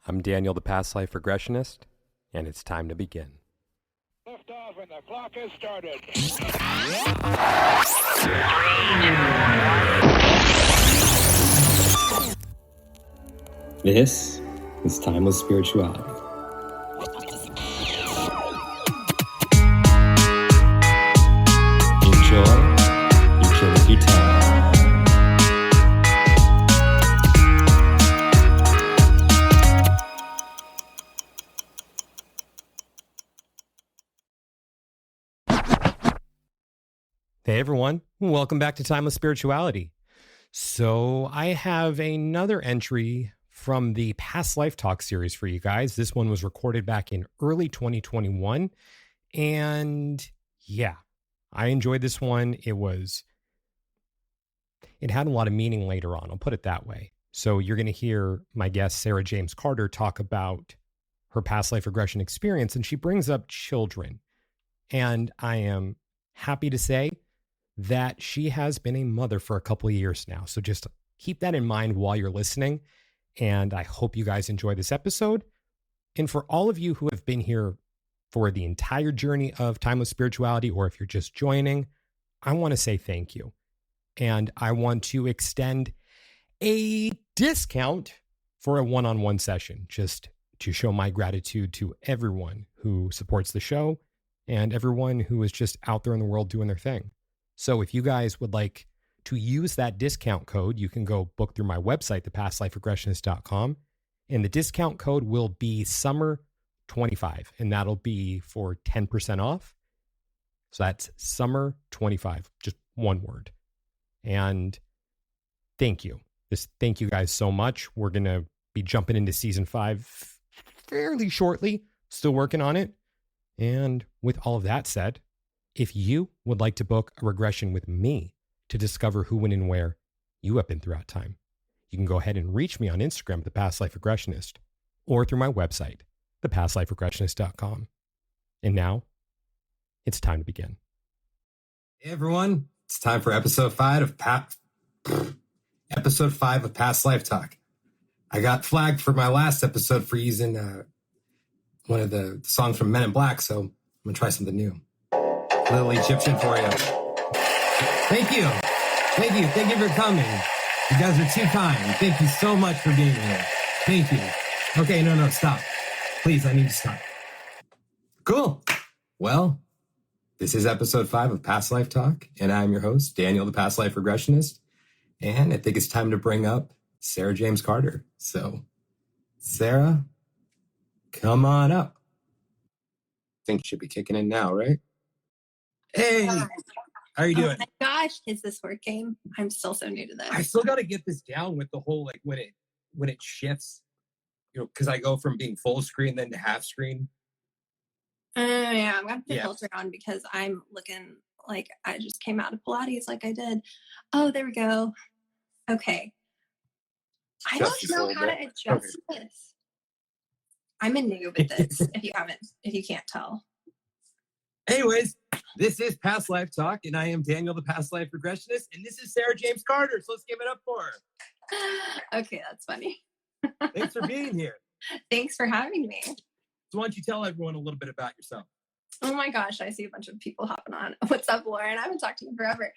I'm Daniel, the past life regressionist, and it's time to begin. Lift off and the clock has started. This is Timeless Spirituality. Enjoy, you kill with your time. Hey everyone, welcome back to Timeless Spirituality. So I have another entry from the Past Life Talk series for you guys. This one was recorded back in early 2021. And yeah, I enjoyed this one. It had a lot of meaning later on. I'll put it that way. So you're going to hear my guest, Sarah James Carter, talk about her past life regression experience. And she brings up children. And I am happy to say that she has been a mother for a couple of years now. So just keep that in mind while you're listening. And I hope you guys enjoy this episode. And for all of you who have been here for the entire journey of Timeless Spirituality, or if you're just joining, I want to say thank you. And I want to extend a discount for a one-on-one session, just to show my gratitude to everyone who supports the show and everyone who is just out there in the world doing their thing. So if you guys would like to use that discount code, you can go book through my website, thepastliferegressionist.com, and the discount code will be summer25, and that'll be for 10% off. So that's summer25, just one word. And thank you. Thank you guys so much. We're going to be jumping into season 5 fairly shortly, still working on it. And with all of that said, if you would like to book a regression with me to discover who, when, and where you have been throughout time, you can go ahead and reach me on Instagram, The Past Life Regressionist, or through my website, thepastliferegressionist.com. And now, it's time to begin. Hey everyone, it's time for episode 5 of Past Life Talk. I got flagged for my last episode for using one of the songs from Men in Black, so I'm gonna try something new. A little Egyptian for you. Thank you for coming. You guys are too kind. Thank you so much for being here. Thank you. Okay, no, stop. Please, I need to stop. Cool. Well, this is episode 5 of Past Life Talk, and I'm your host, Daniel, the Past Life Regressionist, and I think it's time to bring up Sarah James Carter. So, Sarah, come on up. I think you should be kicking in now, right? Hey, how are you doing? Oh my gosh, is this working? I'm still so new to this. I still got to get this down with the whole, like, when it shifts, because I go from being full screen then to half screen. Yeah, I'm gonna put a filter on because I'm looking like I just came out of Pilates like I did. Oh, there we go. Okay. I don't know how to adjust this. I'm a noob at this, if you can't tell. Anyways, this is Past Life Talk, and I am Daniel, the Past Life Regressionist, and this is Sarah James Carter, so let's give it up for her. Okay, that's funny. Thanks for being here. Thanks for having me. So why don't you tell everyone a little bit about yourself? Oh my gosh, I see a bunch of people hopping on. What's up, Lauren? I haven't talked to you forever.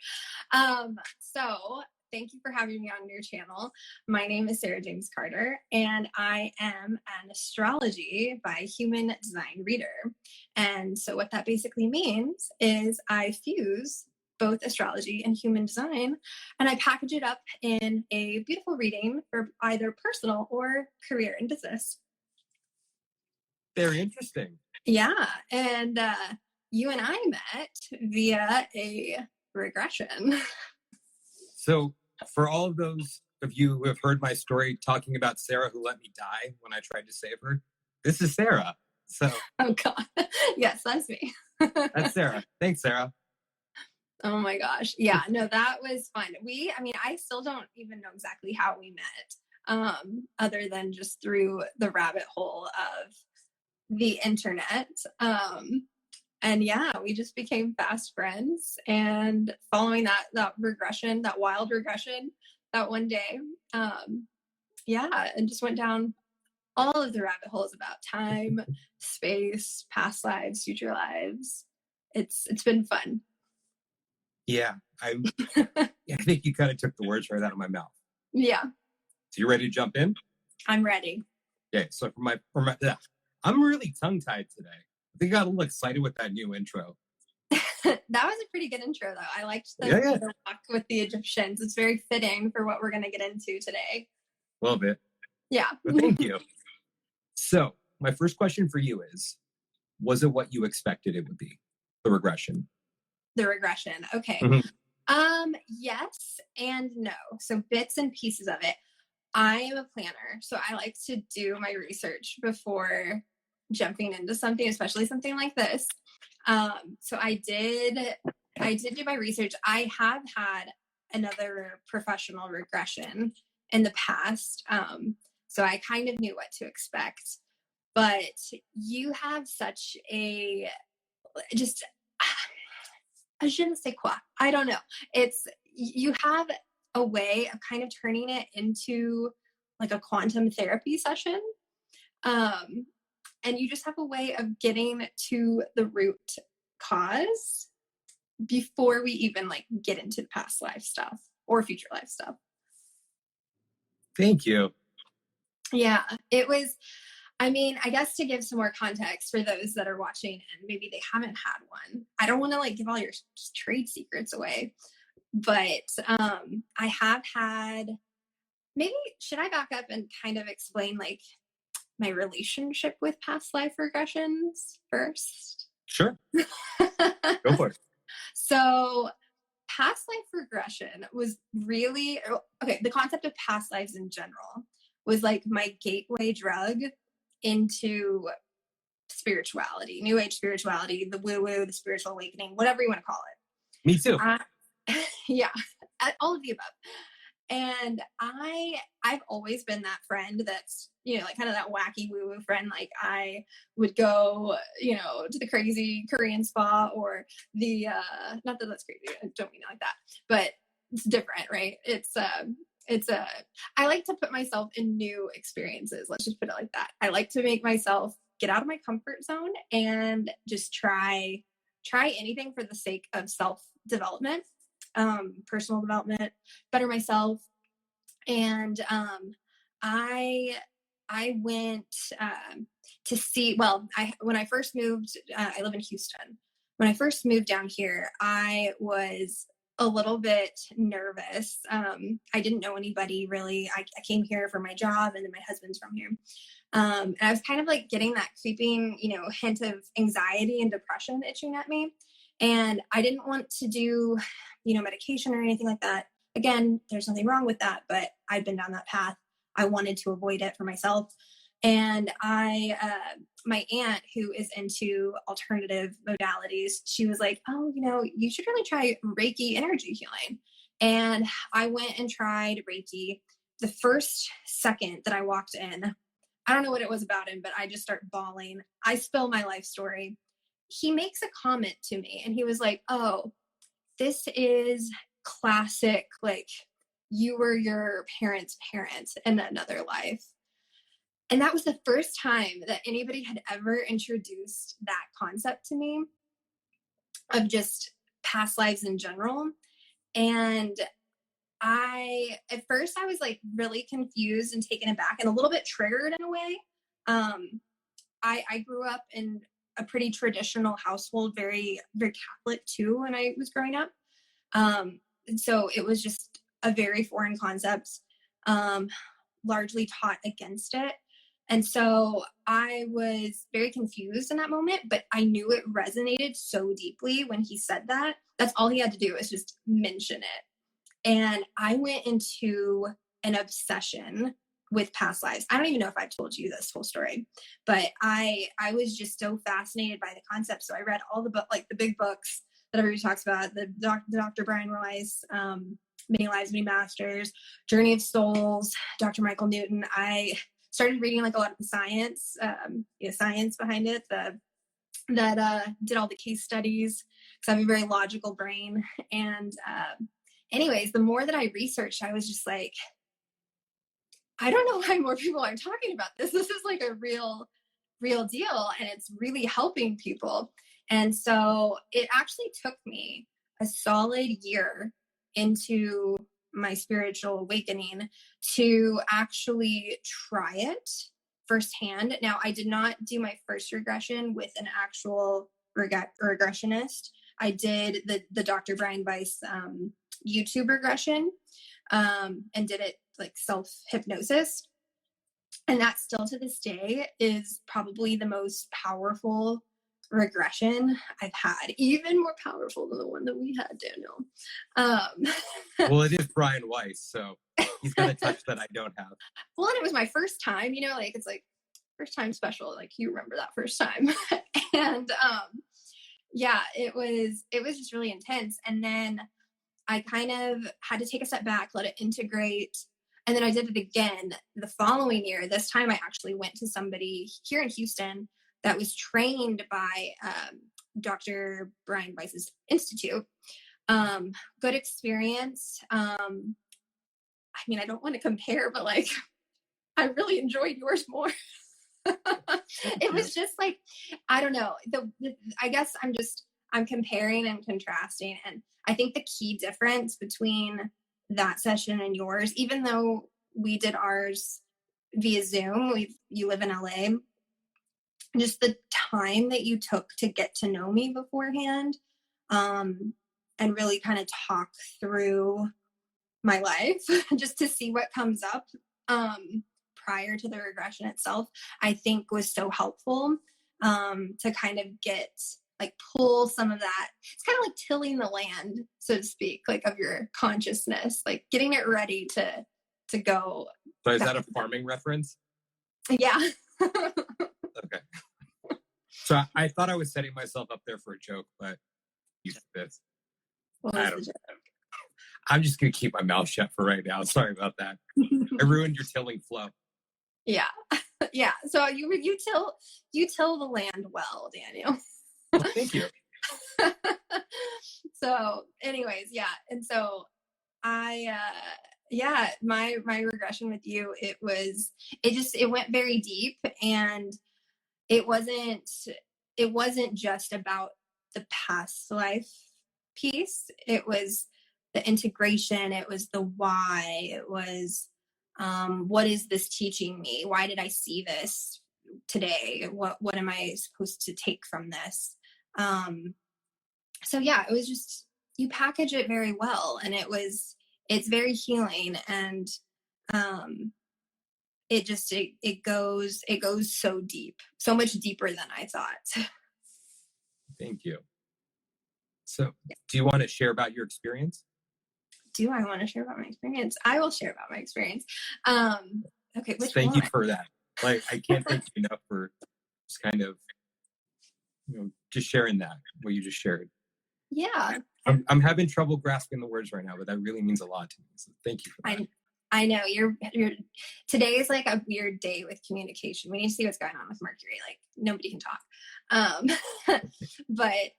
So thank you for having me on your channel. My name is Sarah James Carter, and I am an astrology by human design reader. And so what that basically means is I fuse both astrology and human design, and I package it up in a beautiful reading for either personal or career and business. Very interesting. Yeah, and you and I met via a regression. So for all of those of you who have heard my story talking about Sarah who let me die when I tried to save her, this is Sarah. So Oh God. Yes, that's me. that's Sarah. Thanks, Sarah. Oh my gosh. Yeah, no, that was fun. I still don't even know exactly how we met, other than just through the rabbit hole of the internet. And yeah, we just became fast friends, and following that regression, that wild regression that one day, and just went down all of the rabbit holes about time, space, past lives, future lives. It's been fun. Yeah, I think you kind of took the words right out of my mouth. Yeah. So you ready to jump in? I'm ready. Okay, so I'm really tongue-tied today. I think I got a little excited with that new intro. That was a pretty good intro, though. I liked the walk with the Egyptians. It's very fitting for what we're going to get into today. A little bit. Yeah. But thank you. So my first question for you is, was it what you expected it would be? The regression. The regression. Okay. Yes and no. So bits and pieces of it. I am a planner, so I like to do my research before jumping into something, especially something like this. So I did do my research. I have had another professional regression in the past. So I kind of knew what to expect, but you have such a je ne sais quoi. I don't know. You have a way of kind of turning it into like a quantum therapy session. And you just have a way of getting to the root cause before we even like get into the past life stuff or future life stuff. Thank you. Yeah, it was, I mean, I guess to give some more context for those that are watching and maybe they haven't had one, I don't want to like give all your trade secrets away, but I have had, maybe should I back up and kind of explain like my relationship with past life regressions first? Sure. Go for it. So past life regression was really, okay, the concept of past lives in general was like my gateway drug into spirituality, new age spirituality, the woo-woo, the spiritual awakening, whatever you want to call it. Me too. Yeah, all of the above. And I've always been that friend that's, you know, like kind of that wacky woo-woo friend. Like I would go, you know, to the crazy Korean spa or the, not that that's crazy, I don't mean it like that, but it's different, right? I like to put myself in new experiences. Let's just put it like that. I like to make myself get out of my comfort zone and just try anything for the sake of self-development. Personal development, better myself. And I went to see, well, when I first moved, I live in Houston. When I first moved down here, I was a little bit nervous. I didn't know anybody really. I came here for my job, and then my husband's from here. And I was kind of like getting that creeping, you know, hint of anxiety and depression itching at me. And I didn't want to do, you know, medication or anything like that. Again, there's nothing wrong with that, but I'd been down that path. I wanted to avoid it for myself. And my aunt, who is into alternative modalities, she was like, oh, you know, you should really try Reiki energy healing. And I went and tried Reiki. The first second that I walked in, I don't know what it was about him, but I just start bawling. I spill my life story. He makes a comment to me and he was like, oh, this is classic, like you were your parents' parent in another life. And that was the first time that anybody had ever introduced that concept to me of just past lives in general. And at first I was like really confused and taken aback and a little bit triggered in a way. I grew up in a pretty traditional household, very, very Catholic too, when I was growing up. And so it was just a very foreign concept, largely taught against it. And so I was very confused in that moment, but I knew it resonated so deeply when he said that. That's all he had to do was just mention it. And I went into an obsession with past lives. I don't even know if I've told you this full story, but I was just so fascinated by the concept. So I read all the the big books that everybody talks about, the Dr. Brian Weiss, Many Lives, Many Masters, Journey of Souls, Dr. Michael Newton. I started reading like a lot of the science, science behind it, that did all the case studies, because I have a very logical brain. And anyways, the more that I researched, I was just like, I don't know why more people aren't talking about this. This is like a real deal, and it's really helping people. And so it actually took me a solid year into my spiritual awakening to actually try it firsthand. Now, I did not do my first regression with an actual regressionist. I did the Dr. Brian Weiss YouTube regression, and did it like self-hypnosis. And that still to this day is probably the most powerful regression I've had, even more powerful than the one that we had, Daniel. Well, it is Brian Weiss, so he's got a touch that I don't have. Well, and it was my first time, like it's like first time special, like you remember that first time. And yeah, it was just really intense. And then I kind of had to take a step back, let it integrate. And then I did it again the following year. This time I actually went to somebody here in Houston that was trained by Dr. Brian Weiss's Institute. Good experience. I mean, I don't want to compare, but like, I really enjoyed yours more. It was just like, I don't know. I guess I'm comparing and contrasting. And I think the key difference between that session and yours, even though we did ours via Zoom, you live in LA, just the time that you took to get to know me beforehand, and really kind of talk through my life just to see what comes up prior to the regression itself, I think was so helpful to kind of pull some of that. It's kind of like tilling the land, so to speak, like of your consciousness, like getting it ready to go. So is that a farming reference? Yeah. Okay. So I thought I was setting myself up there for a joke, but you said this. I don't know. I'm just going to keep my mouth shut for right now. Sorry about that. I ruined your tilling flow. Yeah. Yeah. So you till the land well, Daniel. Well, thank you. So anyways, yeah. And so my regression with you, it went very deep, and it wasn't just about the past life piece. It was the integration. It was the why. It was, what is this teaching me? Why did I see this today? What am I supposed to take from this? So yeah, it was just, you package it very well, and it's very healing, and it goes so deep, so much deeper than I thought. Thank you. So do you want to share about your experience? Do I want to share about my experience? I will share about my experience. Okay. Thank you for that. Like, I can't thank you enough for just kind of, just sharing that, what you just shared. Yeah. I'm having trouble grasping the words right now, but that really means a lot to me. So thank you for that. I know you're today is like a weird day with communication. We need to see what's going on with Mercury. Like, nobody can talk. But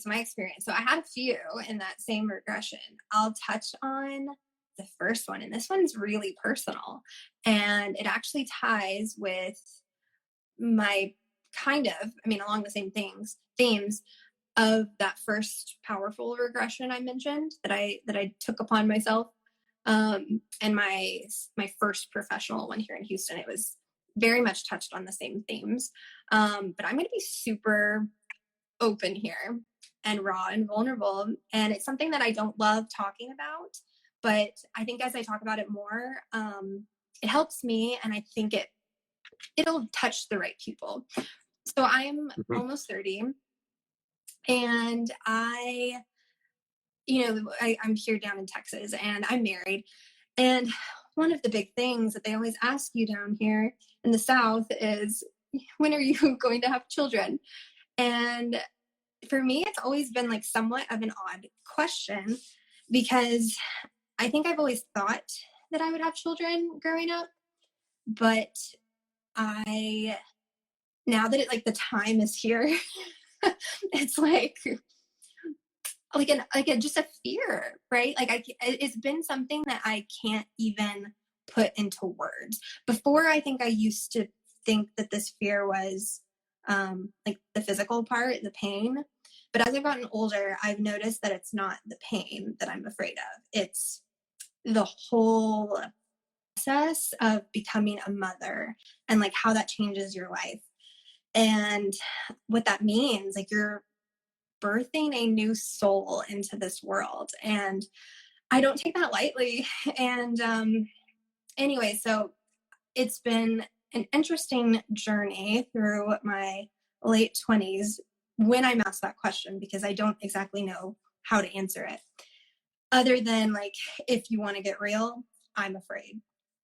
my experience. So I had a few in that same regression. I'll touch on the first one, and this one's really personal, and it actually ties with my along the same themes of that first powerful regression I mentioned that I took upon myself. And my first professional one here in Houston, it was very much touched on the same themes. But I'm going to be super open here and raw and vulnerable. And it's something that I don't love talking about, but I think as I talk about it more, it helps me. And I think it'll touch the right people. So I'm almost 30, and I'm here down in Texas, and I'm married. And one of the big things that they always ask you down here in the South is, when are you going to have children? And for me, it's always been like somewhat of an odd question, because I think I've always thought that I would have children growing up, but now that the time is here, it's just a fear, right? Like it's been something that I can't even put into words. Before, I think I used to think that this fear was like the physical part, the pain. But as I've gotten older, I've noticed that it's not the pain that I'm afraid of. It's the whole process of becoming a mother and like how that changes your life. And what that means, like you're birthing a new soul into this world. And I don't take that lightly. And anyway, so it's been an interesting journey through my late 20s when I'm asked that question, because I don't exactly know how to answer it. Other than like, if you want to get real, I'm afraid.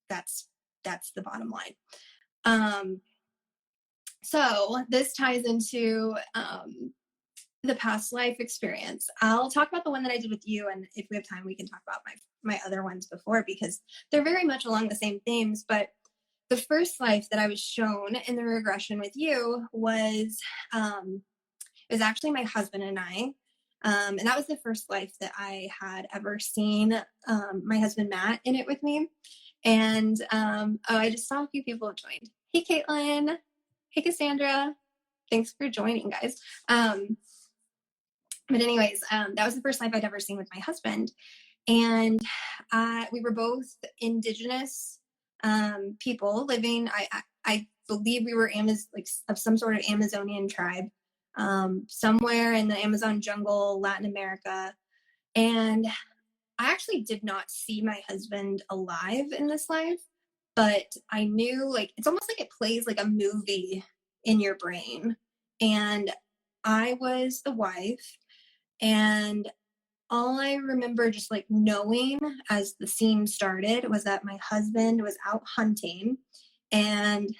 That's the bottom line. So this ties into the past life experience. I'll talk about the one that I did with you, and if we have time, we can talk about my other ones before, because they're very much along the same themes. But the first life that I was shown in the regression with you was it was actually my husband and I. And that was the first life that I had ever seen my husband Matt in it with me. And I just saw a few people have joined. Hey, Caitlin. Hey, Cassandra. Thanks for joining, guys. But anyways, that was the first life I'd ever seen with my husband. And we were both indigenous people living. I believe we were like of some sort of Amazonian tribe, somewhere in the Amazon jungle, Latin America. And I actually did not see my husband alive in this life, but I knew, like, it's almost like it plays like a movie in your brain. And I was the wife, and all I remember just like knowing as the scene started was that my husband was out hunting, and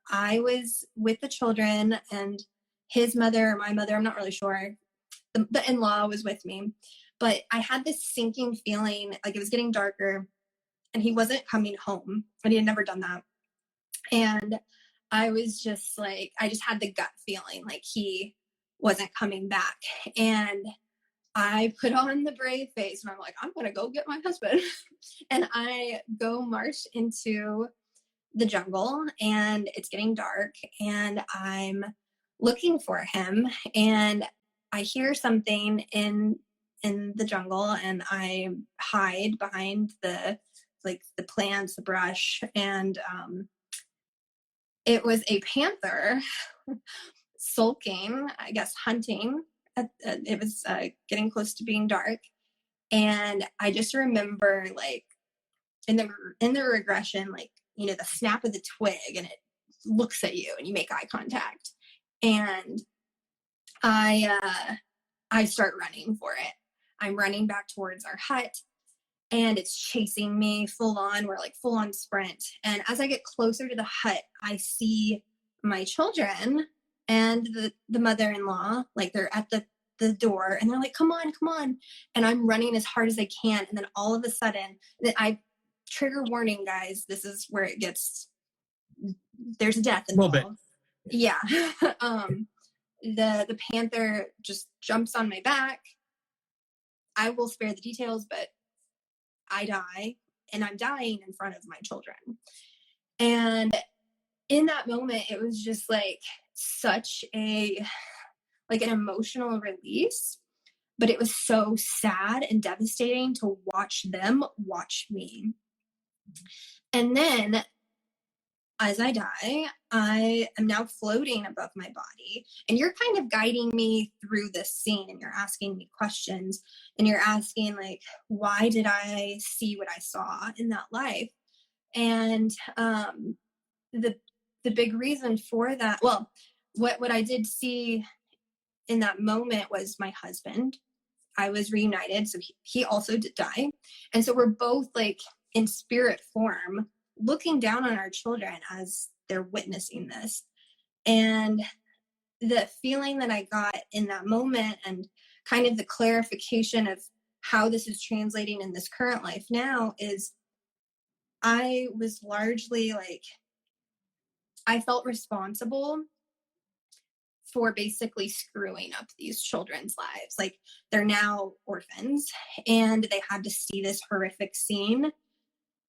I was with the children, and his mother, my mother, I'm not really sure, the in-law was with me. But I had this sinking feeling, like it was getting darker, and he wasn't coming home, and he had never done that. And I was just like, I just had the gut feeling like he wasn't coming back. And I put on the brave face, and I'm like, I'm going to go get my husband. And I go march into the jungle, and it's getting dark, and I'm looking for him, and I hear something in the jungle, and I hide behind the plants, the brush, and it was a panther sulking, I guess, hunting. It was getting close to being dark, and I just remember, like, in the regression, like, you know, the snap of the twig, and it looks at you, and you make eye contact, and I start running for it. I'm running back towards our hut, and it's chasing me full on. We're like full on sprint. And as I get closer to the hut, I see my children and the mother-in-law, like they're at the door, and they're like, come on, come on. And I'm running as hard as I can. And then all of a sudden, trigger warning, guys, this is where it gets, there's death involved. A little bit. Yeah. The panther just jumps on my back. I will spare the details, but I die, and I'm dying in front of my children. And in that moment, it was just like such an emotional release, but it was so sad and devastating to watch them watch me. And then as I die, I am now floating above my body, and you're kind of guiding me through this scene, and you're asking me questions, and you're asking, like, why did I see what I saw in that life? And the big reason for that, well, what I did see in that moment was my husband. I was reunited, so he also did die. And so we're both, like, in spirit form, looking down on our children as they're witnessing this. And the feeling that I got in that moment, and kind of the clarification of how this is translating in this current life now, is I was largely like, I felt responsible for basically screwing up these children's lives. Like, they're now orphans, and they had to see this horrific scene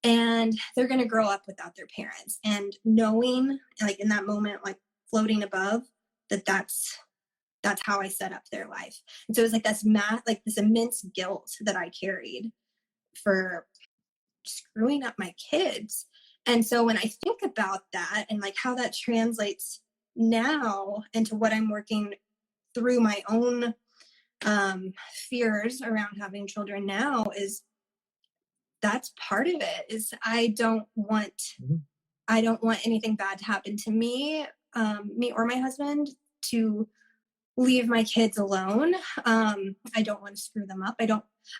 and they're going to grow up without their parents, and knowing like in that moment, like floating above that's how I set up their life. And so it was like this immense guilt that I carried for screwing up my kids. And so when I think about that and like how that translates now into what I'm working through my own fears around having children now, is that's part of it. Is I don't want anything bad to happen to me or my husband, to leave my kids alone. I don't want to screw them up.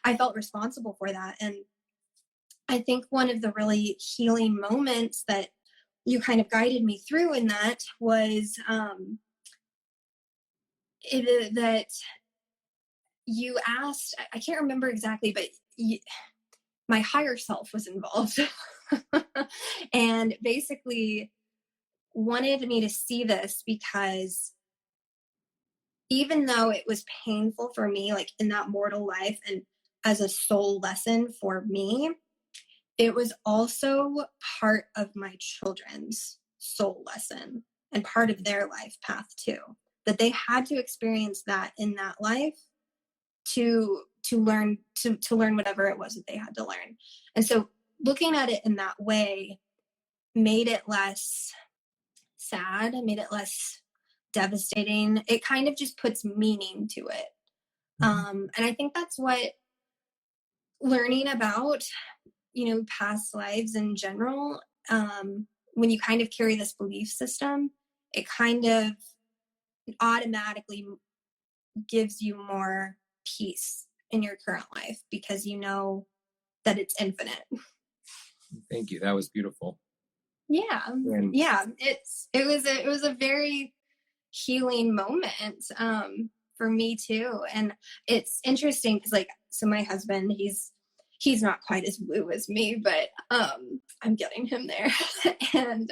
I felt responsible for that. And I think one of the really healing moments that you kind of guided me through in that was that you asked, I can't remember exactly, but my higher self was involved and basically wanted me to see this, because even though it was painful for me, like in that mortal life and as a soul lesson for me, it was also part of my children's soul lesson and part of their life path too, that they had to experience that in that life to learn whatever it was that they had to learn. And so looking at it in that way made it less sad, made it less devastating. It kind of just puts meaning to it. And I think that's what learning about, past lives in general, when you kind of carry this belief system, it kind of automatically gives you more peace in your current life, because you know that it's infinite. Thank you. That was beautiful. Yeah. And It was a very healing moment for me too. And it's interesting because so my husband, he's not quite as woo as me, but I'm getting him there. And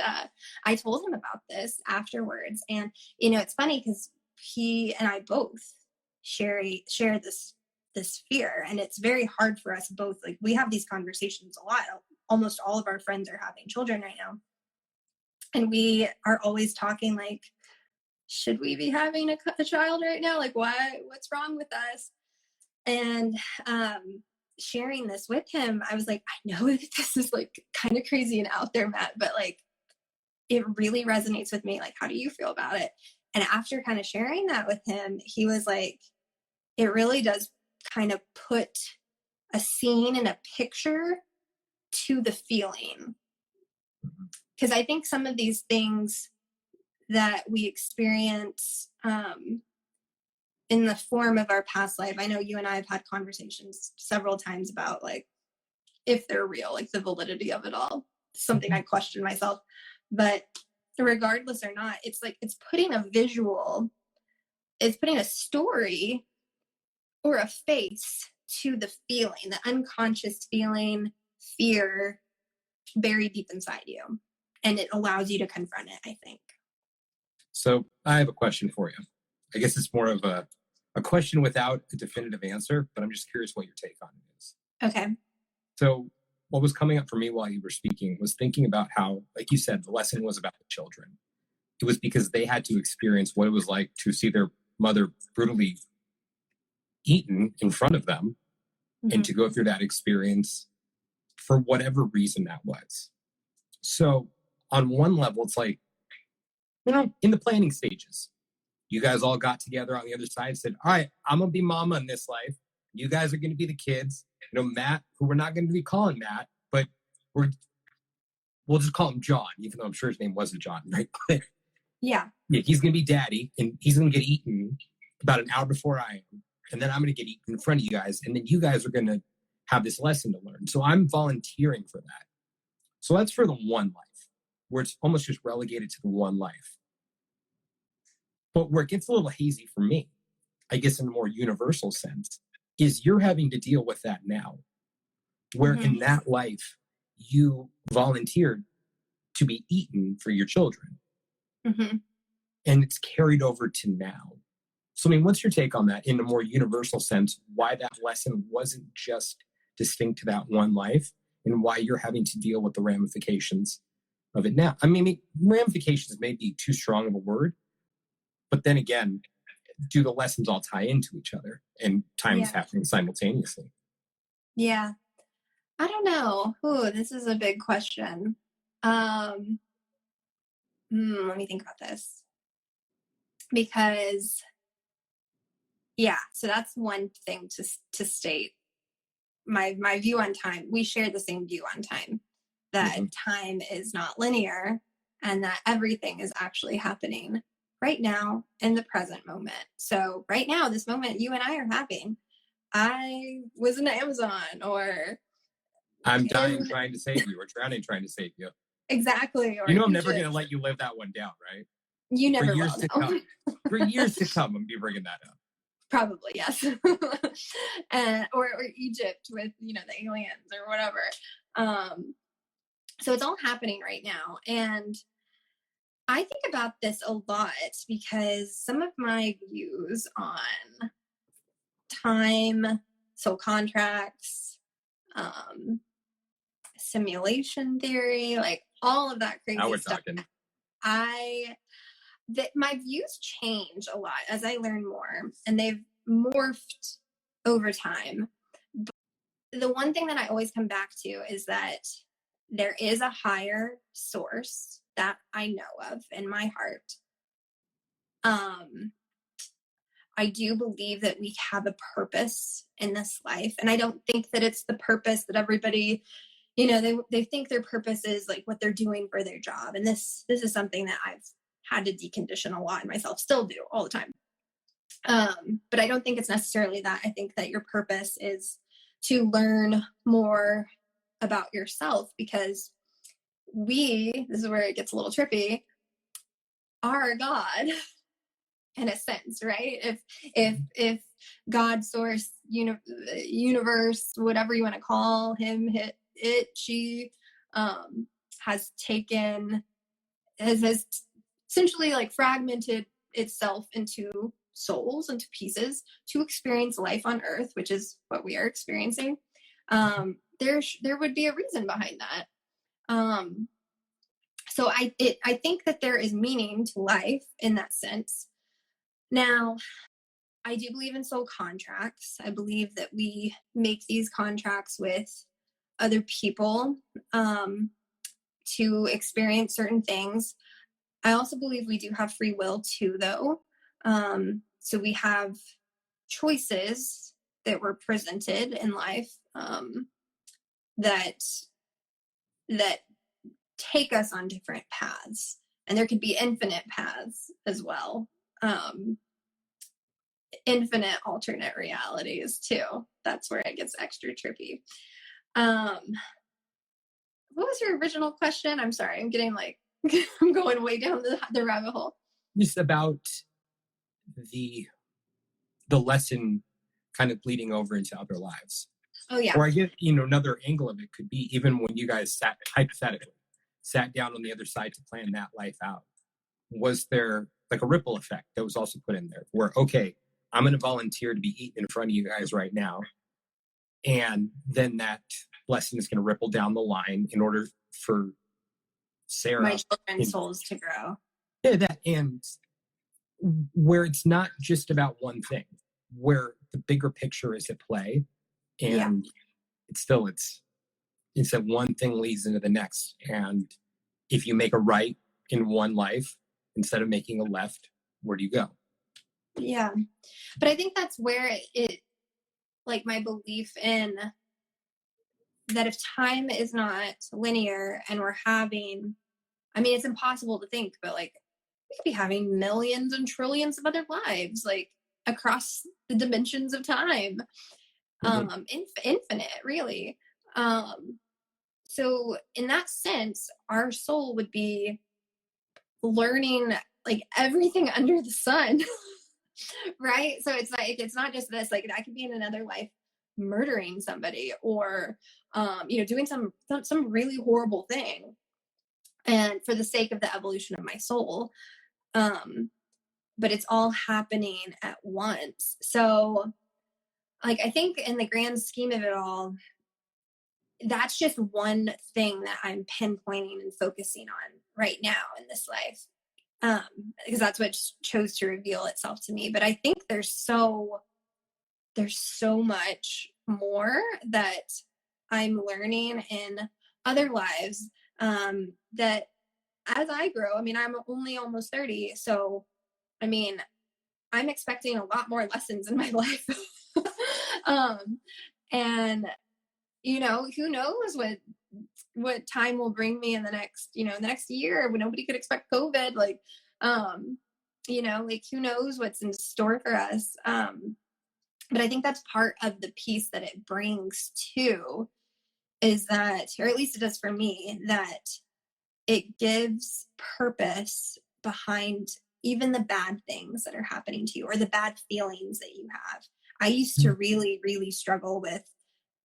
I told him about this afterwards. And, it's funny because he and I both share this fear. And it's very hard for us both. Like, we have these conversations a lot. Almost all of our friends are having children right now. And we are always talking like, should we be having a child right now? Like, what's wrong with us? And sharing this with him, I was like, I know that this is like kind of crazy and out there, Matt, but like, it really resonates with me. Like, how do you feel about it? And after kind of sharing that with him, he was like, it really does kind of put a scene and a picture to the feeling. Because I think some of these things that we experience in the form of our past life, I know you and I have had conversations several times about like if they're real, like the validity of it all. Something I question myself. But regardless or not, it's like it's putting a visual, it's putting a story or a face to the feeling, the unconscious feeling, fear buried deep inside you. And it allows you to confront it, I think. So I have a question for you. I guess it's more of a question without a definitive answer, but I'm just curious what your take on it is. Okay. So what was coming up for me while you were speaking was thinking about how, like you said, the lesson was about the children. It was because they had to experience what it was like to see their mother brutally eaten in front of them, and to go through that experience for whatever reason that was. So on one level, it's like, in the planning stages, you guys all got together on the other side and said, all right, I'm going to be mama in this life. You guys are going to be the kids. Matt, who we're not going to be calling Matt, but we'll just call him John, even though I'm sure his name wasn't John, right? Yeah. He's going to be daddy, and he's going to get eaten about an hour before I am. And then I'm going to get eaten in front of you guys. And then you guys are going to have this lesson to learn. So I'm volunteering for that. So that's for the one life, where it's almost just relegated to the one life. But where it gets a little hazy for me, I guess in a more universal sense, is you're having to deal with that now. Where in that life, you volunteered to be eaten for your children. And it's carried over to now. So, what's your take on that in a more universal sense? Why that lesson wasn't just distinct to that one life, and why you're having to deal with the ramifications of it now. I mean, ramifications may be too strong of a word, but then again, do the lessons all tie into each other and times happening simultaneously? Yeah. I don't know. Ooh, this is a big question. Let me think about this. Because, so that's one thing to state. My view on time. We share the same view on time, that time is not linear and that everything is actually happening right now in the present moment. So right now, this moment you and I are having, I was in Amazon, or I'm dying trying to save you, or drowning trying to save you. Exactly. Or I'm never going to let you live that one down, right? You never for years will. To come. For years to come, I'm going to be bringing that up. Probably, yes. or Egypt with, the aliens or whatever. So it's all happening right now. And I think about this a lot because some of my views on time, soul contracts, simulation theory, like all of that crazy stuff. Talking. My views change a lot as I learn more, and they've morphed over time. But the one thing that I always come back to is that there is a higher source that I know of in my heart. I do believe that we have a purpose in this life, and I don't think that it's the purpose that everybody, they think their purpose is like what they're doing for their job. And this is something that I've had to decondition a lot in myself, still do all the time. But I don't think it's necessarily that. I think that your purpose is to learn more about yourself, because this is where it gets a little trippy, are God in a sense, right? If God, source, universe, whatever you want to call him, she has essentially like fragmented itself into souls, into pieces, to experience life on earth, which is what we are experiencing. There would be a reason behind that. So I think that there is meaning to life in that sense. Now, I do believe in soul contracts. I believe that we make these contracts with other people to experience certain things. I also believe we do have free will too, though. So we have choices that were presented in life that take us on different paths, and there could be infinite paths as well. Infinite alternate realities too. That's where it gets extra trippy. What was your original question? I'm sorry. I'm getting I'm going way down the rabbit hole. Just about the lesson kind of bleeding over into other lives. Oh yeah. Or I guess, another angle of it could be, even when you guys hypothetically sat down on the other side to plan that life out, was there like a ripple effect that was also put in there where, okay, I'm going to volunteer to be eaten in front of you guys right now. And then that lesson is going to ripple down the line in order for Sarah, my children's souls to grow. Yeah, that, and where it's not just about one thing, where the bigger picture is at play, and it's that one thing leads into the next. And if you make a right in one life instead of making a left, where do you go? Yeah. But I think that's where it like my belief in that if time is not linear and we're having, I mean, it's impossible to think, but we could be having millions and trillions of other lives, across the dimensions of time. Infinite, really. So in that sense, our soul would be learning everything under the sun. Right? So it's not just this, I could be in another life murdering somebody, or doing some really horrible thing, and for the sake of the evolution of my soul. But it's all happening at once. So I think in the grand scheme of it all, that's just one thing that I'm pinpointing and focusing on right now in this life. Because that's what chose to reveal itself to me. But I think there's so much more that I'm learning in other lives, that as I grow, I mean, I'm only almost 30. So, I mean, I'm expecting a lot more lessons in my life. And, you know, who knows what time will bring me in the next, you know, in the next year when nobody could expect COVID. Like, you know, like who knows what's in store for us. But I think that's part of the piece that it brings too, is that, or at least it does for me, that it gives purpose behind even the bad things that are happening to you or the bad feelings that you have. I used to really, really struggle with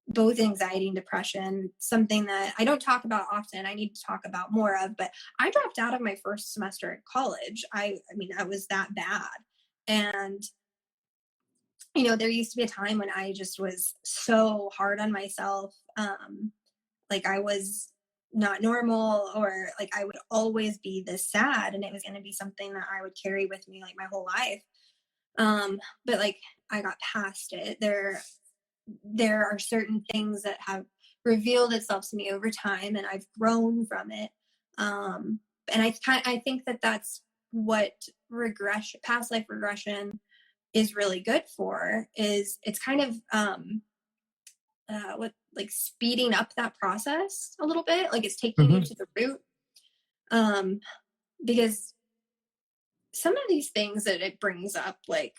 both anxiety and depression, something that I don't talk about often. I need to talk about more of, but I dropped out of my first semester at college. I mean, I was that bad. And, you know, there used to be a time when I just was so hard on myself. Like I was not normal, or like I would always be this sad, and it was going to be something that I would carry with me like my whole life. But like I got past it. There are certain things that have revealed itself to me over time, and I've grown from it. And I think that that's what past life regression is really good for, is it's kind of, what, like speeding up that process a little bit. Like it's taking you to the root. Because some of these things that it brings up, like,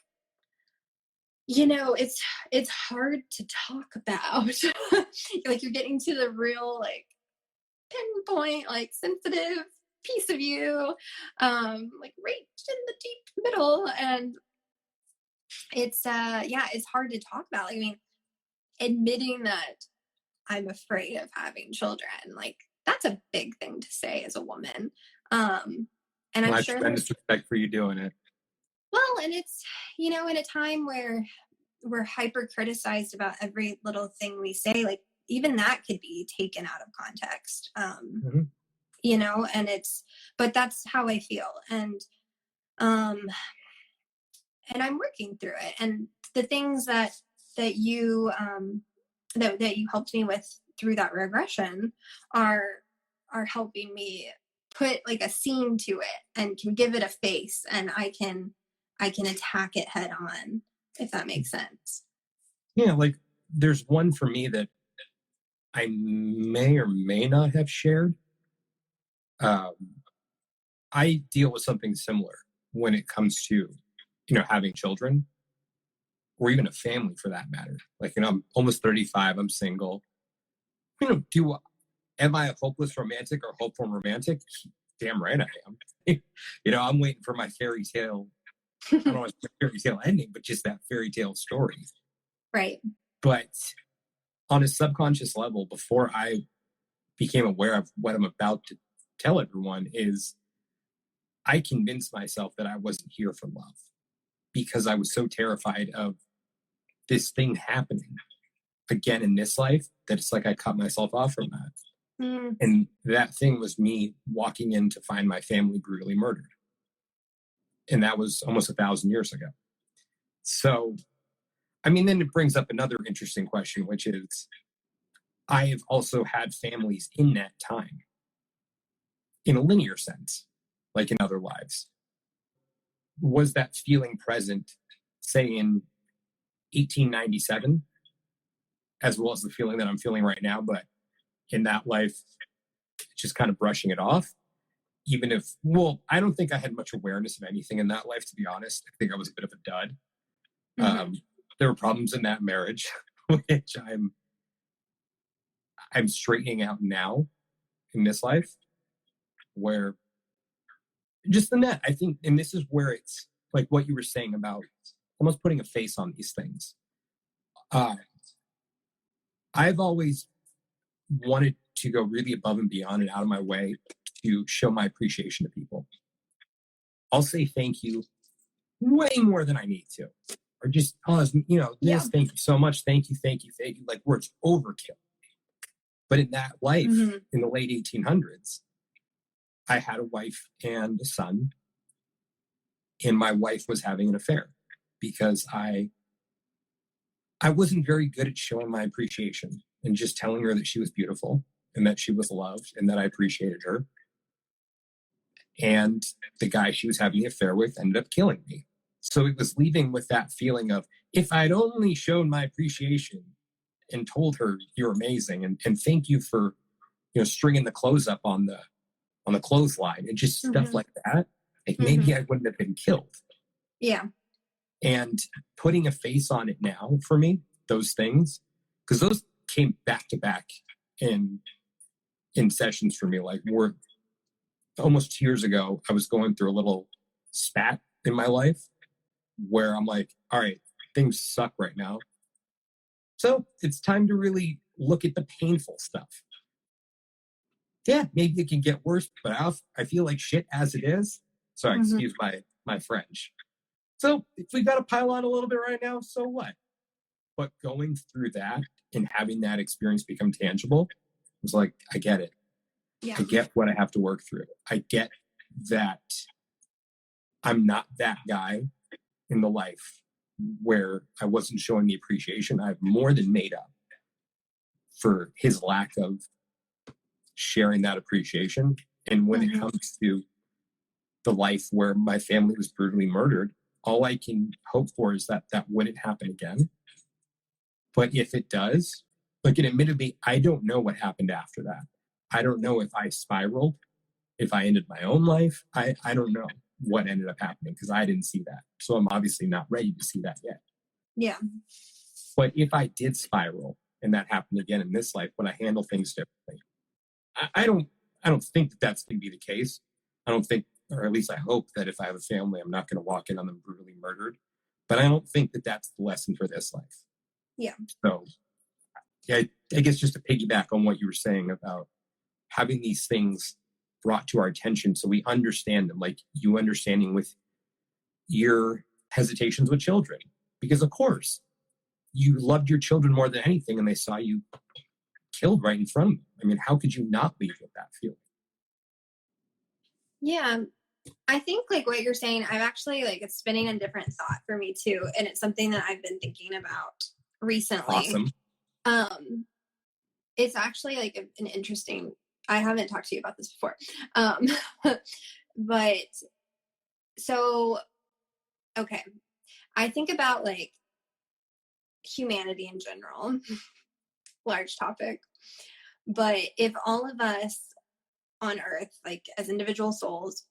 you know, it's hard to talk about. Like you're getting to the real, like, pinpoint, like sensitive piece of you, like right in the deep middle. And it's it's hard to talk about. Like, I mean, admitting that I'm afraid of having children, like that's a big thing to say as a woman. And I'm sure tremendous respect for you doing it. Well, and it's, you know, in a time where we're hyper criticized about every little thing we say, like even that could be taken out of context. You know, and but that's how I feel. And I'm working through it. And the things that you that you helped me with through that regression are helping me put like a scene to it and can give it a face, and I can attack it head on, if that makes sense. Yeah, like there's one for me that I may or may not have shared. I deal with something similar when it comes to, you know, having children, or even a family for that matter. Like, you know, I'm almost 35, I'm single. You know, am I a hopeless romantic or hopeful romantic? Damn right I am. You know, I'm waiting for my fairy tale. I don't know if it's a fairy tale ending, but just that fairy tale story. Right. But on a subconscious level, before I became aware of what I'm about to tell everyone, is I convinced myself that I wasn't here for love because I was so terrified of this thing happening again in this life that it's like I cut myself off from that. And that thing was me walking in to find my family brutally murdered. And that was almost 1,000 years ago. So, I mean, then it brings up another interesting question, which is I have also had families in that time in a linear sense, like in other lives. Was that feeling present, say, in 1897, as well as the feeling that I'm feeling right now, but in that life, just kind of brushing it off? Even if, well, I don't think I had much awareness of anything in that life, to be honest. I think I was a bit of a dud. There were problems in that marriage, which I'm straightening out now in this life, where just the net, I think, and this is where it's like what you were saying about almost putting a face on these things. I've always wanted to go really above and beyond and out of my way to show my appreciation to people. I'll say thank you way more than I need to. Or just, you know, thank you so much. Thank you. Like where it's overkill. But in that life, Mhm. in the late 1800s, I had a wife and a son, and my wife was having an affair because I wasn't very good at showing my appreciation and just telling her that she was beautiful and that she was loved and that I appreciated her. And the guy she was having an affair with ended up killing me. So it was leaving with that feeling of, if I'd only shown my appreciation and told her you're amazing and thank you for, stringing the clothes up on the clothesline and just stuff Mhm. like that, like maybe I wouldn't have been killed. Yeah. And putting a face on it now for me, those things, because those came back to back in sessions for me. Like, we're almost 2 years ago, I was going through a little spat in my life where I'm like, all right, things suck right now. So it's time to really look at the painful stuff. Yeah, maybe it can get worse, but I feel like shit as it is. Sorry, Mhm. excuse my French. So if we got to pile on a little bit right now, so what? But going through that and having that experience become tangible was like, I get it. Yeah. I get what I have to work through. I get that I'm not that guy in the life where I wasn't showing the appreciation. I've more than made up for his lack of sharing that appreciation. And when it Mhm. comes to the life where my family was brutally murdered, all I can hope for is that that wouldn't happen again. But if it does, like, and admittedly, I don't know what happened after that. I don't know if I spiraled, if I ended my own life. I don't know what ended up happening because I didn't see that. So I'm obviously not ready to see that yet. Yeah. But if I did spiral and that happened again in this life, would I handle things differently? I don't think that that's going to be the case. I don't think, or at least I hope, that if I have a family, I'm not going to walk in on them brutally murdered. But I don't think that that's the lesson for this life. Yeah. So, yeah, I guess just to piggyback on what you were saying about having these things brought to our attention so we understand them, like you understanding with your hesitations with children. Because, of course, you loved your children more than anything and they saw you killed right in front of them. I mean, how could you not leave with that feeling? Yeah. I think like what you're saying, I've actually like it's spinning a different thought for me too. And it's something that I've been thinking about recently. Awesome. Um, it's actually like an interesting, I haven't talked to you about this before. Um, but so, okay. I think about like humanity in general, large topic. But if all of us on earth, like as individual souls,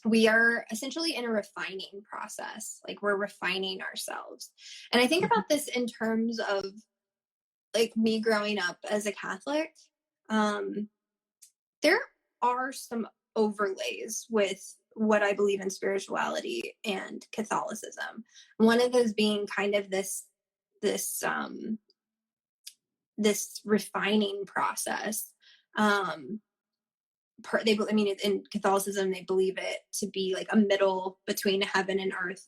we are essentially in a refining process. Like we're refining ourselves. And I think about this in terms of like me growing up as a Catholic. Um, there are some overlays with what I believe in spirituality and Catholicism. One of those being kind of this this refining process. Um, I mean, in Catholicism, they believe it to be like a middle between heaven and earth,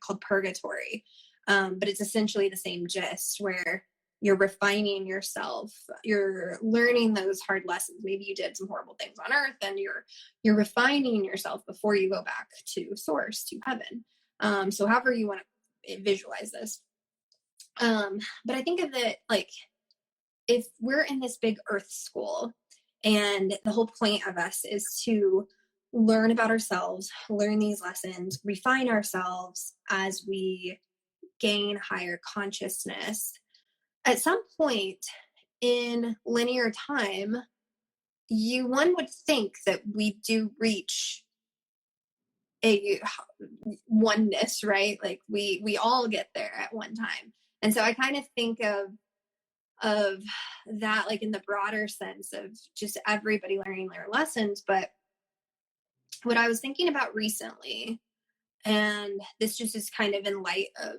called purgatory. But it's essentially the same gist where you're refining yourself, you're learning those hard lessons. Maybe you did some horrible things on earth, and you're refining yourself before you go back to source, to heaven. So however you want to visualize this. But I think of it like if we're in this big earth school and the whole point of us is to learn about ourselves, learn these lessons, refine ourselves as we gain higher consciousness. At some point in linear time, one would think that we do reach a oneness, right? Like we all get there at one time. And so I kind of think of that like in the broader sense of just everybody learning their lessons. But what I was thinking about recently, and this just is kind of in light of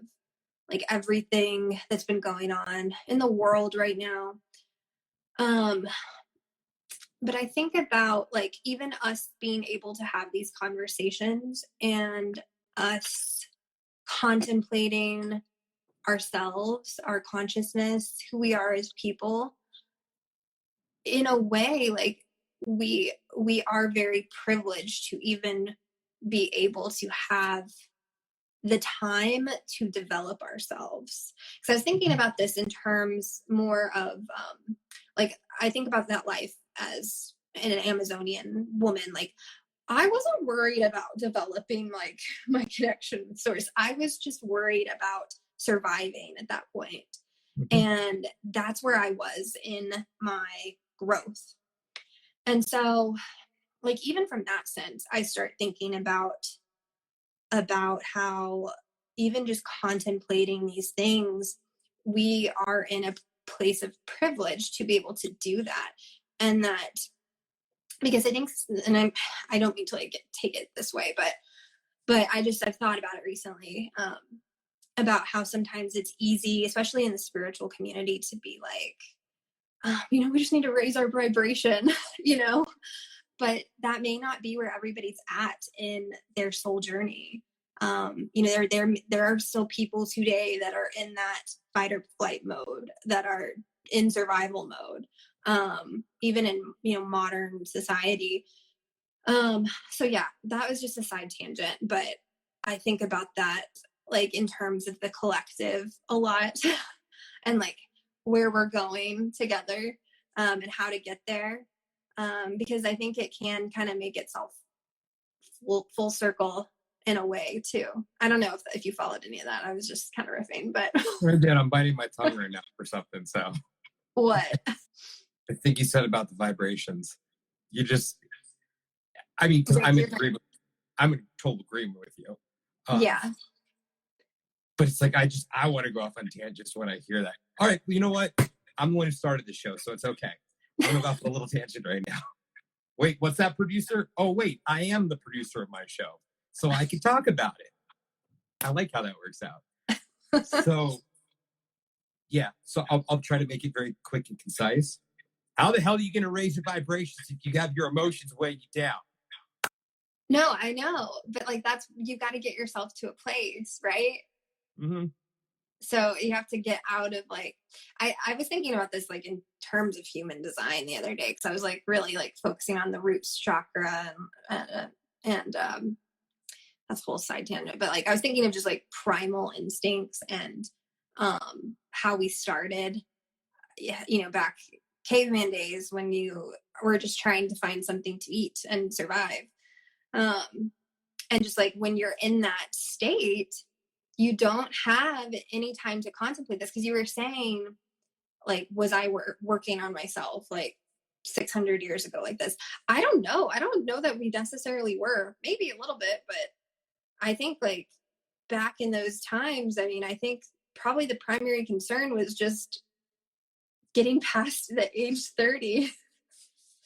like everything that's been going on in the world right now. um but I think about like even us being able to have these conversations and us contemplating ourselves, our consciousness, who we are as people. in a way, like we are very privileged to even be able to have the time to develop ourselves. Because I was thinking about this in terms more of like, I think about that life as an Amazonian woman. Like, I wasn't worried about developing like my connection with source. I was just worried about surviving at that point. And that's where I was in my growth. And so, like, even from that sense, I start thinking about how even just contemplating these things, we are in a place of privilege to be able to do that. And that, because I think, and I don't mean to like take it this way, but I've thought about it recently, about how sometimes it's easy, especially in the spiritual community, to be like, we just need to raise our vibration, but that may not be where everybody's at in their soul journey. There are still people today that are in that fight or flight mode, that are in survival mode, even in, modern society. So yeah, that was just a side tangent, but I think about that, like, in terms of the collective a lot and like where we're going together, and how to get there. Because I think it can kind of make itself full circle in a way too. I don't know if you followed any of that. I was just kind of riffing, but I did. I'm biting my tongue right now for something. So what? I think you said about the vibrations. Because I'm in agreement. I'm in total agreement with you. Yeah. But it's like, I want to go off on tangents when I hear that. All right, well, you know what? I'm the one who started the show, so it's okay. I'm going to go off on a little tangent right now. Wait, what's that, producer? Oh, wait, I am the producer of my show, so I can talk about it. I like how that works out. So, yeah, so I'll try to make it very quick and concise. How the hell are you going to raise your vibrations if you have your emotions weighing you down? No, I know, but like you got to get yourself to a place, right? Mm-hmm. So you have to get out of like, I was thinking about this like in terms of human design the other day, because I was like really like focusing on the roots chakra and that's a whole side tangent, but like I was thinking of just like primal instincts and how we started, back caveman days when you were just trying to find something to eat and survive. And just like when you're in that state, you don't have any time to contemplate this, because you were saying, like, was I working on myself like 600 years ago like this? I don't know. I don't know that we necessarily were. Maybe a little bit, but I think like back in those times, I think probably the primary concern was just getting past the age 30,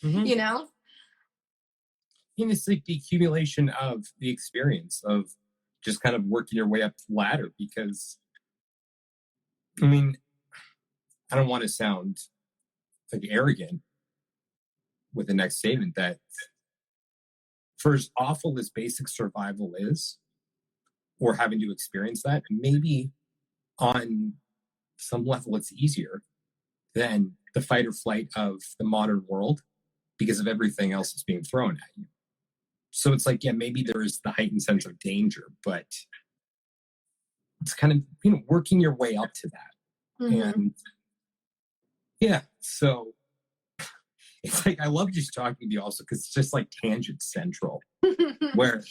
Mm-hmm. It's like the accumulation of the experience of just kind of working your way up the ladder, because I don't want to sound like arrogant with the next statement, that for as awful as basic survival is, or having to experience that, maybe on some level it's easier than the fight or flight of the modern world because of everything else that's being thrown at you. So it's like, yeah, maybe there is the heightened sense of danger, but it's kind of, working your way up to that. Mm-hmm. And yeah, so it's like, I love just talking to you also because it's just like tangent central, where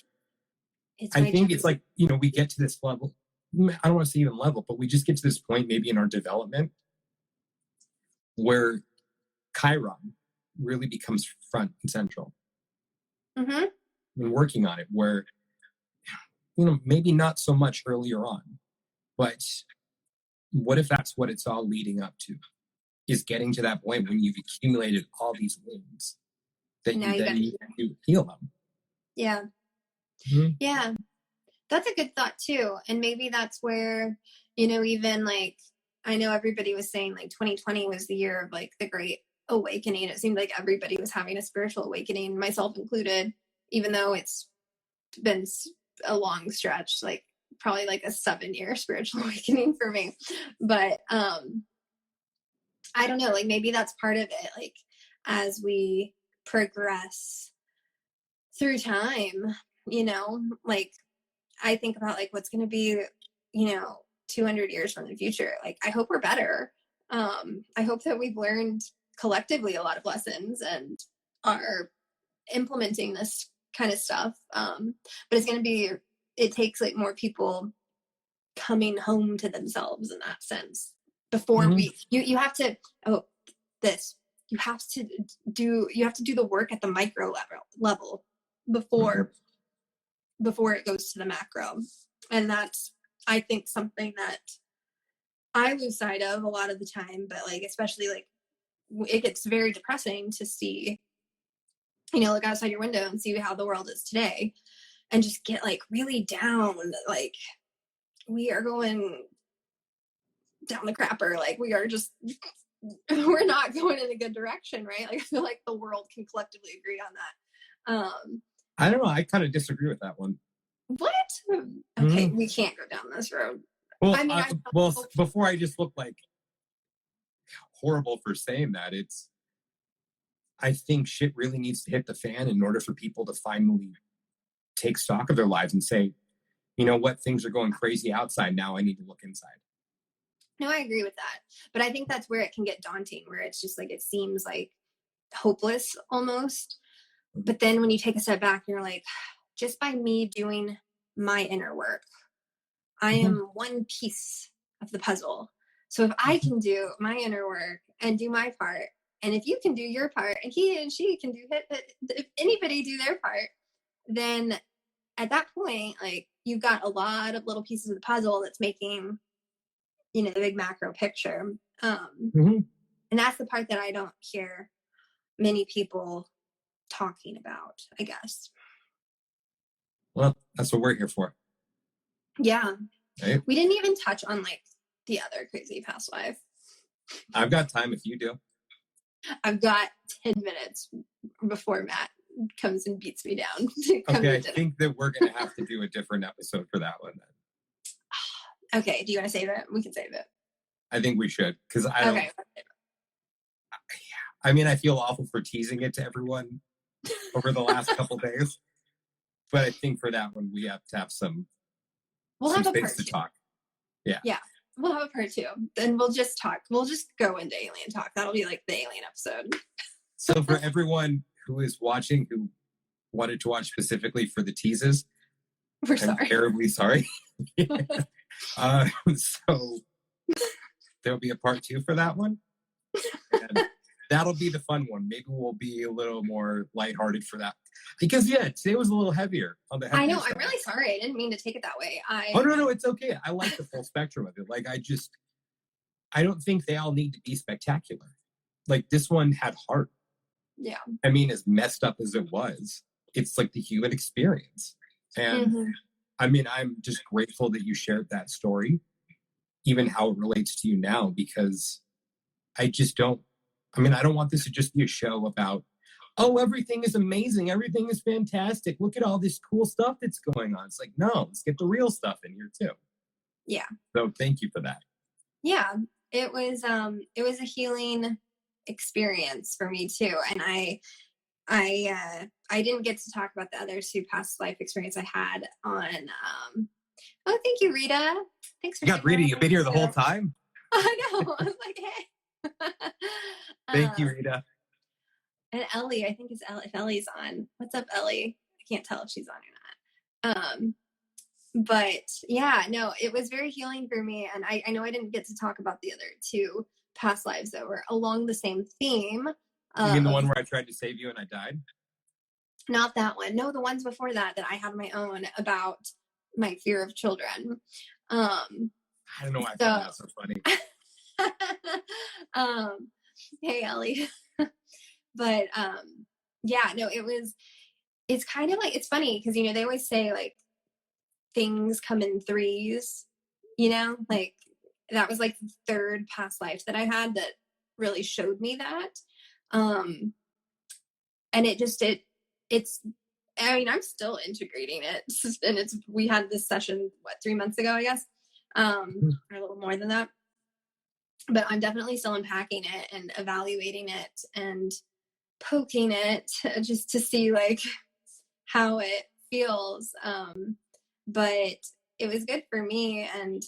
I think it's like, we get to this level. I don't want to say even level, but we just get to this point maybe in our development where Chiron really becomes front and central. Mm-hmm. And working on it, where, maybe not so much earlier on, but what if that's what it's all leading up to, is getting to that point when you've accumulated all these wounds that you heal them. Yeah. Mm-hmm. Yeah. That's a good thought too. And maybe that's where, even like, I know everybody was saying like 2020 was the year of like the great awakening. It seemed like everybody was having a spiritual awakening, myself included, even though it's been a long stretch, like probably like a 7-year spiritual awakening for me. But I don't know, like maybe that's part of it. Like as we progress through time, like I think about like what's going to be, 200 years from the future. Like, I hope we're better. I hope that we've learned collectively a lot of lessons and are implementing this kind of stuff. But it's going to be, it takes like more people coming home to themselves in that sense before you have to, you have to do the work at the micro level before it goes to the macro. And that's, I think, something that I lose sight of a lot of the time, but like, especially like it gets very depressing to see, look outside your window and see how the world is today and just get like really down. Like, we are going down the crapper. Like, we are just, we're not going in a good direction, right? Like, I feel like the world can collectively agree on that. I don't know. I kind of disagree with that one. What? Okay, we can't go down this road. Well, I mean, before I just look like horrible for saying that, I think shit really needs to hit the fan in order for people to finally take stock of their lives and say, you know what, things are going crazy outside. Now I need to look inside. No, I agree with that. But I think that's where it can get daunting, where it's just like, it seems like hopeless almost. But then when you take a step back, you're like, just by me doing my inner work, I am one piece of the puzzle. So if I can do my inner work and do my part, and if you can do your part, and he and she can do if anybody do their part, then at that point, like, you've got a lot of little pieces of the puzzle that's making, the big macro picture. And that's the part that I don't hear many people talking about, I guess. Well, that's what we're here for. Yeah. Right? We didn't even touch on like the other crazy past life. I've got time if you do. I've got 10 minutes before Matt comes and beats me down. Okay, I think that we're going to have to do a different episode for that one then. Okay, do you want to save it? We can save it. I think we should, because I don't... Okay. I mean, I feel awful for teasing it to everyone over the last couple days, but I think for that one, we have to have some space to talk. Yeah. Yeah. We'll have a part 2. Then we'll just talk. We'll just go into alien talk. That'll be like the alien episode. So for everyone who is watching, who wanted to watch specifically for the teases, I'm terribly sorry. So there'll be a part 2 for that one. And that'll be the fun one. Maybe we'll be a little more lighthearted for that. Because, today was a little heavier on the I know. side. I'm really sorry. I didn't mean to take it that way. Oh, no, it's okay. I like the full spectrum of it. Like, I don't think they all need to be spectacular. Like, this one had heart. Yeah. I mean, as messed up as it was, it's like the human experience. And I mean, I'm just grateful that you shared that story, even how it relates to you now, because I don't want this to just be a show about, oh, everything is amazing. Everything is fantastic. Look at all this cool stuff that's going on. It's like, no, let's get the real stuff in here too. Yeah. So thank you for that. Yeah. It was a healing experience for me too. And I didn't get to talk about the other 2 past life experience I had on, oh, thank you, Rita. Thanks for Rita, you've been here the whole time. I know. I was like, hey. Thank you, Rita. And Ellie, I think if Ellie's on. What's up, Ellie? I can't tell if she's on or not. But yeah, no, it was very healing for me. And I know I didn't get to talk about the other 2 past lives that were along the same theme. You mean the one where I tried to save you and I died? Not that one. No, the ones before that I had my own about my fear of children. I don't know why I thought that was so funny. Hey, Ellie. But yeah, no, it's kind of like, it's funny because, they always say like things come in 3s, like that was like the 3rd past life that I had that really showed me that. And I'm still integrating it. And we had this session, 3 months ago, I guess, or a little more than that. But I'm definitely still unpacking it and evaluating it and poking it just to see like how it feels. But it was good for me. And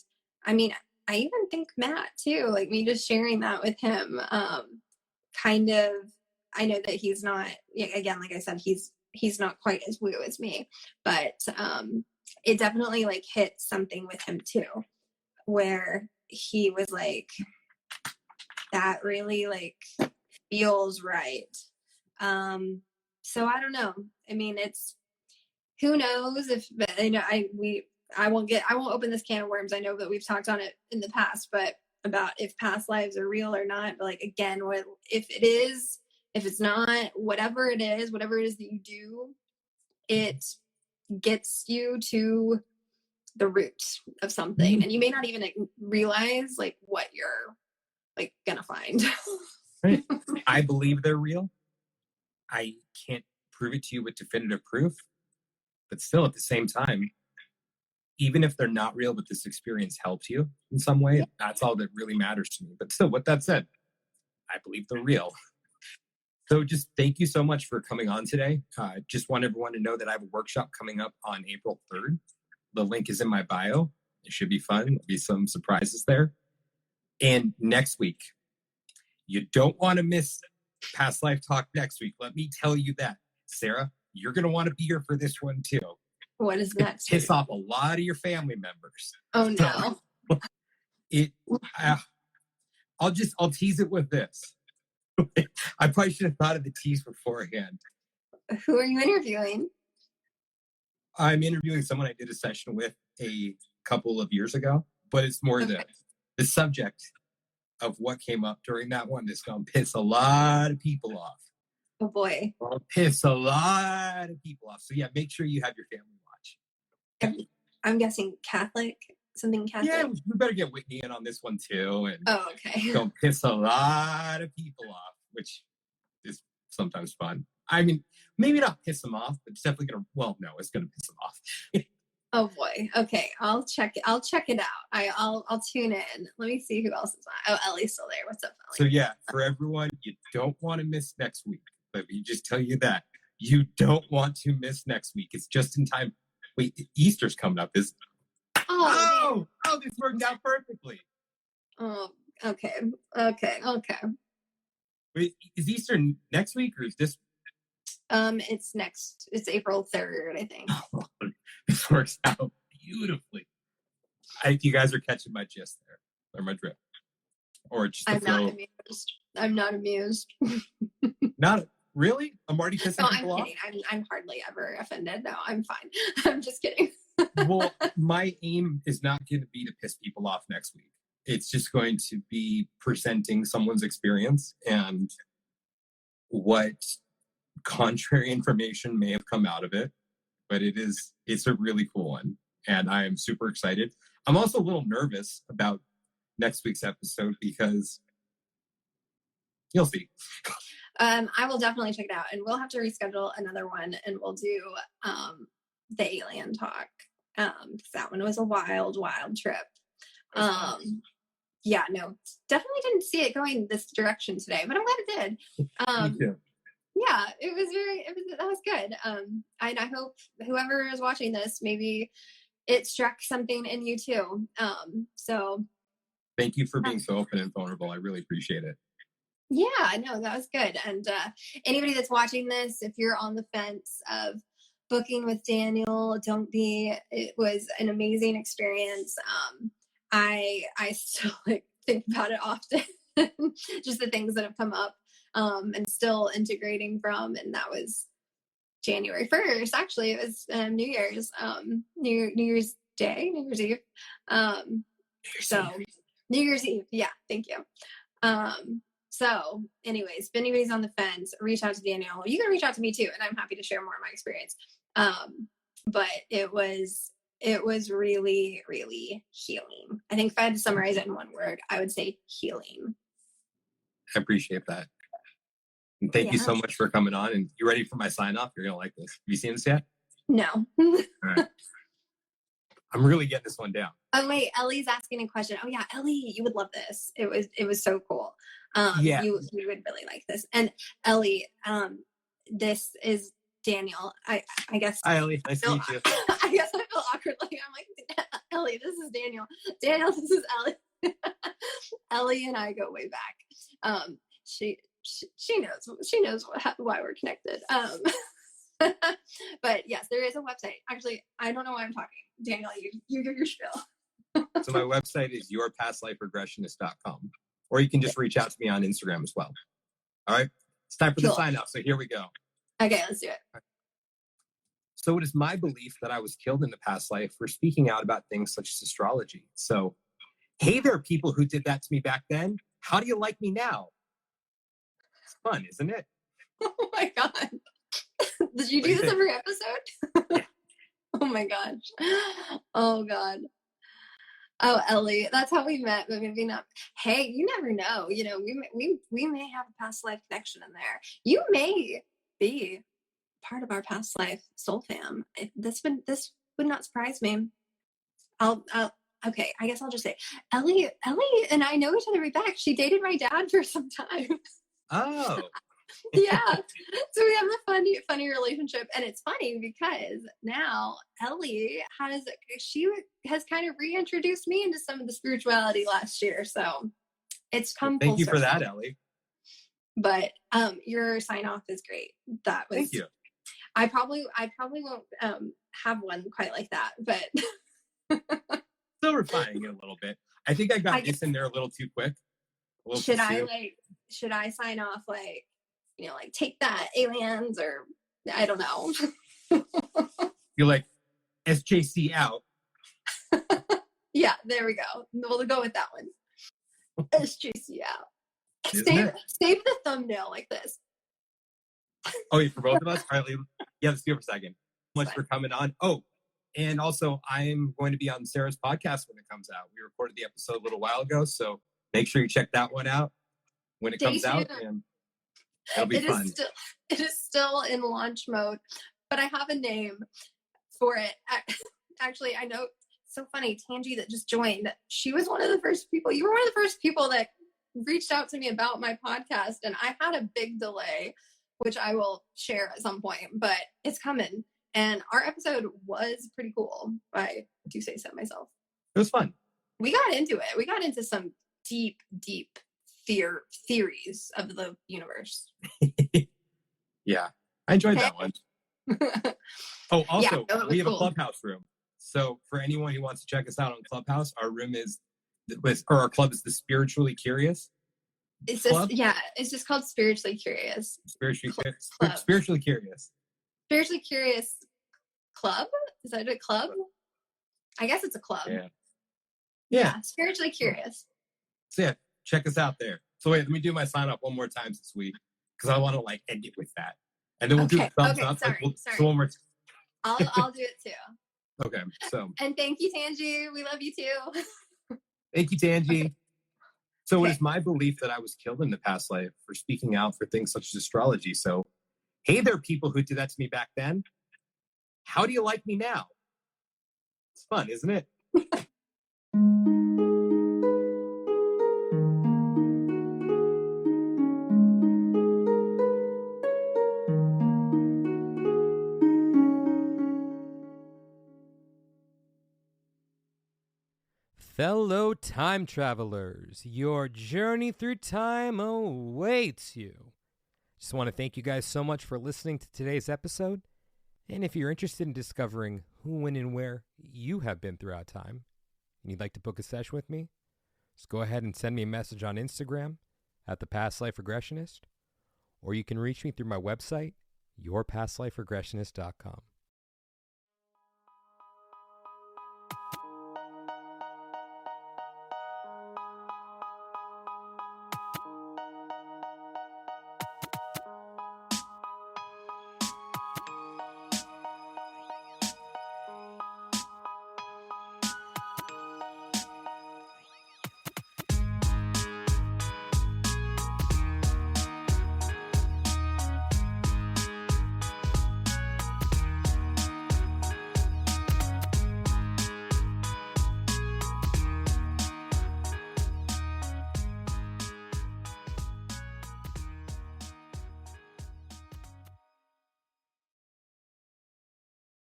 I mean, I even think Matt too, like me just sharing that with him, kind of, I know that he's not, again, like I said, he's not quite as woo as me, but it definitely like hit something with him too, where he was like, that really like feels right. So I don't know. I mean, it's, who knows if, you know, I won't open this can of worms. I know that we've talked on it in the past, but about if past lives are real or not. But like, again, if it is, if it's not, whatever it is that you do, it gets you to the root of something. And you may not even realize like what you're like gonna find. Right. I believe they're real. I can't prove it to you with definitive proof, but still at the same time, even if they're not real, but this experience helped you in some way, that's all that really matters to me. But still, with that said, I believe they're real. So just thank you so much for coming on today. Just want everyone to know that I have a workshop coming up on April 3rd. The link is in my bio. It should be fun. There'll be some surprises there. And next week, you don't want to miss Past Life Talk next week. Let me tell you that. Sarah, you're going to want to be here for this one too. What is next? Piss off a lot of your family members. Oh no. I'll tease it with this. I probably should have thought of the tease beforehand. Who are you interviewing? I'm interviewing someone I did a session with a couple of years ago, but it's more the subject of what came up during that one is going to piss a lot of people off. Oh boy. It'll piss a lot of people off. So yeah, make sure you have your family watch. I'm guessing Catholic, something Catholic. Yeah, we better get Whitney in on this one too. And oh, okay. Don't piss a lot of people off, which is sometimes fun. I mean, maybe not piss them off, but it's definitely it's going to piss them off. Oh boy. Okay. I'll check it out. I'll tune in. Let me see who else is on. Oh, Ellie's still there. What's up, Ellie? So yeah, for everyone, you don't want to miss next week. Let me just tell you that. You don't want to miss next week. It's just in time. Wait, Easter's coming up. This worked out perfectly. Oh, okay. Wait, is Easter next week or is this? It's April 3rd, I think. This works out beautifully. You guys are catching my gist there, or my drift, or just I'm not amused. Not really. I'm already pissing people off. I'm kidding. I'm hardly ever offended. No, I'm fine. I'm just kidding. Well, my aim is not going to be to piss people off next week. It's just going to be presenting someone's experience and what contrary information may have come out of it. But it's a really cool one. And I am super excited. I'm also a little nervous about next week's episode because you'll see. I will definitely check it out, and we'll have to reschedule another one, and we'll do the alien talk. That one was a wild trip. Yeah, no, definitely didn't see it going this direction today, but I'm glad it did. Me too. Yeah, that was good. And I hope whoever is watching this, maybe it struck something in you too. So thank you for being so open and vulnerable. I really appreciate it. Yeah, no, that was good. And anybody that's watching this, if you're on the fence of booking with Daniel, don't be. It was an amazing experience. I still think about it often, just the things that have come up, and still integrating from. And that was January 1st. Actually, it was New Year's, New Year's Day, New Year's Eve. New Year's Eve. Yeah, thank you. So anyways, if anybody's on the fence, reach out to Danielle. You can reach out to me too, and I'm happy to share more of my experience. But it was really, really healing. I think if I had to summarize it in one word, I would say healing. I appreciate that. And thank you so much for coming on. And you ready for my sign off? You're going to like this. Have you seen this yet? No. All right. I'm really getting this one down. Oh wait, Ellie's asking a question. Oh yeah, Ellie, you would love this. It was so cool. Yeah. You would really like this. And Ellie, this is Daniel. I guess. Hi, Ellie. Nice to meet you. I guess I feel awkward. Like I'm like, Ellie, this is Daniel. Daniel, this is Ellie. Ellie and I go way back. She knows why we're connected. But yes, there is a website. Actually, I don't know why I'm talking. Daniel, you give your spiel. So my website is yourpastliferegressionist.com, or you can just reach out to me on Instagram as well. All right, it's time for the sign off. So here we go. Okay, let's do it. So it is my belief that I was killed in the past life for speaking out about things such as astrology. So, hey there, people who did that to me back then. How do you like me now? It's fun, isn't it? Oh my God. Did you do this every episode? Yeah. Oh my gosh. Oh God. Oh, Ellie, that's how we met, but maybe not. Hey, you never know. You know, we may have a past life connection in there. You may be part of our past life soul fam. This would not surprise me. Okay, I guess I'll just say Ellie and I know each other way back. She dated my dad for some time. Oh. Yeah. So we have a funny relationship. And it's funny because now Ellie has kind of reintroduced me into some of the spirituality last year. So it's come Thank full you for circle. that, Ellie. But your sign off is great. That was Thank you. I probably won't have one quite like that, but Still refining it a little bit. I think I got this in there a little too quick. Should I sign off like, you know, like take that aliens, or I don't know. You're like SJC out. Yeah, there we go. We'll go with that one. SJC out. Save the thumbnail like this. Oh, yeah, for both of us? All right, yeah, let's do it for a second. Much for coming on. Oh, and also I'm going to be on Sarah's podcast when it comes out. We recorded the episode a little while ago, so make sure you check that one out when it comes out, and it'll be fun. It is still in launch mode, but I have a name for it. Actually, I know, so funny, Tangi that just joined, she was one of the first people, you were one of the first people that reached out to me about my podcast, and I had a big delay, which I will share at some point, but it's coming. And our episode was pretty cool. I do say so myself. It was fun. We got into it. We got into some deep theories of the universe. Yeah, I enjoyed that one. Oh, also, we have a Clubhouse room. So for anyone who wants to check us out on Clubhouse, our club is the Spiritually Curious. It's just called Spiritually Curious. Spiritually Curious. Spiritually Curious Club? Is that a club? I guess it's a club. Yeah. Spiritually Curious. So yeah, check us out there. So wait, let me do my sign up one more time this week, because I want to end it with that. And then we'll do thumbs up. Sorry. So one more I'll do it too. Okay. So and thank you, Tangi. We love you too. Thank you, Tangi. So it is my belief that I was killed in the past life for speaking out for things such as astrology. So, hey there, people who did that to me back then. How do you like me now? It's fun, isn't it? Fellow time travelers, your journey through time awaits you. Just want to thank you guys so much for listening to today's episode. And if you're interested in discovering who, when, and where you have been throughout time, and you'd like to book a session with me, just go ahead and send me a message on Instagram at The Past Life Regressionist, or you can reach me through my website, yourpastliferegressionist.com.